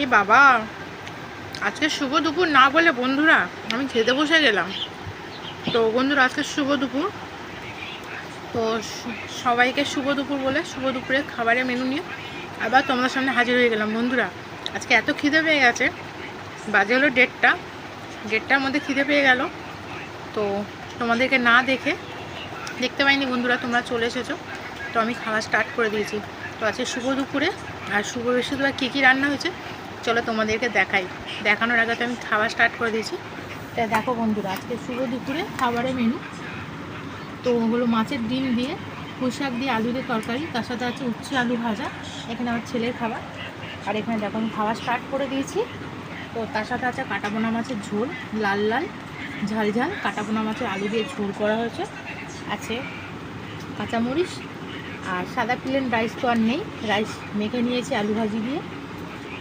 এ বাবা, আজকে শুভ দুপুর না বলে বন্ধুরা আমি খেতে বসে গেলাম। তো বন্ধুরা আজকে শুভ দুপুর, তো সবাইকে শুভ দুপুর বলে শুভ দুপুরে খাবারের মেনু নিয়ে আবার তোমাদের সামনে হাজির হয়ে গেলাম। বন্ধুরা আজকে এত খিদে পেয়ে গেছে, বাজে হলো 1:30টার মধ্যে খিদে পেয়ে গেল। তো তোমাদেরকে না দেখতে পাইনি বন্ধুরা, তোমরা চলে এসেছো, তো আমি খাওয়া স্টার্ট করে দিয়েছি। তো আজকে শুভ দুপুরে আর শুভ বৃহস্পতিবার কী কী রান্না হয়েছে চলো তোমাদেরকে দেখানোর আগে তো আমি খাওয়া স্টার্ট করে দিয়েছি। তা দেখো বন্ধুরা, আজকে শুভ দুপুরে খাবারের মেনু তো ওগুলো মাছের ডিম দিয়ে, পুঁই শাক দিয়ে, আলু দিয়ে তরকারি, তার সাথে আছে উচ্ছে আলু ভাজা। এখানে আমার ছেলের খাবার। আর এখানে দেখো আমি খাওয়া স্টার্ট করে দিয়েছি। তো তার সাথে আছে কাটাপোনা মাছের ঝোল, লাল লাল ঝাল ঝাল কাটাপোনা মাছের আলু দিয়ে ঝোল করা হয়েছে। আছে কাঁচামরিচ আর সাদা প্লেন রাইস তো আর নেই, রাইস মেখে নিয়েছি আলু ভাজি দিয়ে।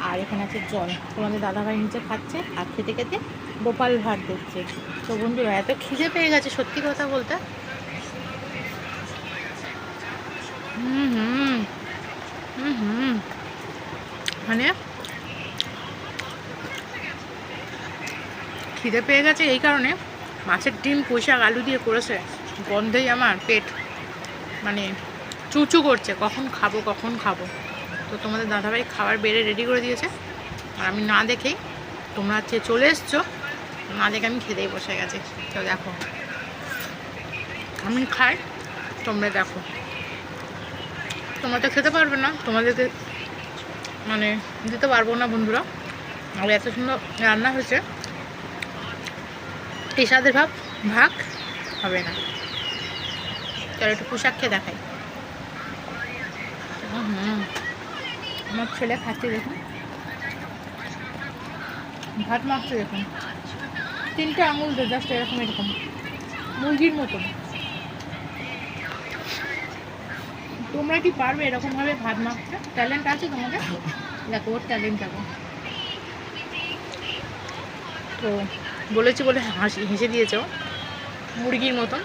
আর এখানে আছে জল, তোমাদের দাদাভাই নিচে খাচ্ছে আর খেতে খেতে গোপাল ভাট দেখছে। তো বন্ধুরা এত খিদে পেয়ে গেছে সত্যি কথা বলতে, মানে খিদে পেয়ে গেছে এই কারণে, মাছের ডিম পুঁই শাক আলু দিয়ে করেছে, গন্ধেই আমার পেট মানে চুচু করছে, কখন খাবো। তো তোমাদের দাদাভাই খাবার বেড়ে রেডি করে দিয়েছে, আর আমি না দেখেই, তোমরা চলে এসছো না দেখে আমি খেতেই বসে গেছি। তো দেখো আমি খাই, তোমরা দেখো। তোমরা তো খেতে পারবে না, তোমাদেরকে মানে দিতে পারবো না বন্ধুরা। আর এত সুন্দর রান্না হয়েছে, এই স্বাদের ভাগ হবে না। চলো একটু পোশাক খেয়ে দেখাই। আমার ছেলে খাচ্ছে দেখুন, ভাত মাখছে দেখুন, 3টে আঙুল তো জাস্ট এরকম মুরগির মতন। তোমরা কি পারবে এরকমভাবে ভাত মাখতে? ট্যালেন্ট আছে তোমাদের? দেখো ওর ট্যালেন্ট দেখো। তো বলেছি বলে হেসে দিয়েছ মুরগির মতন।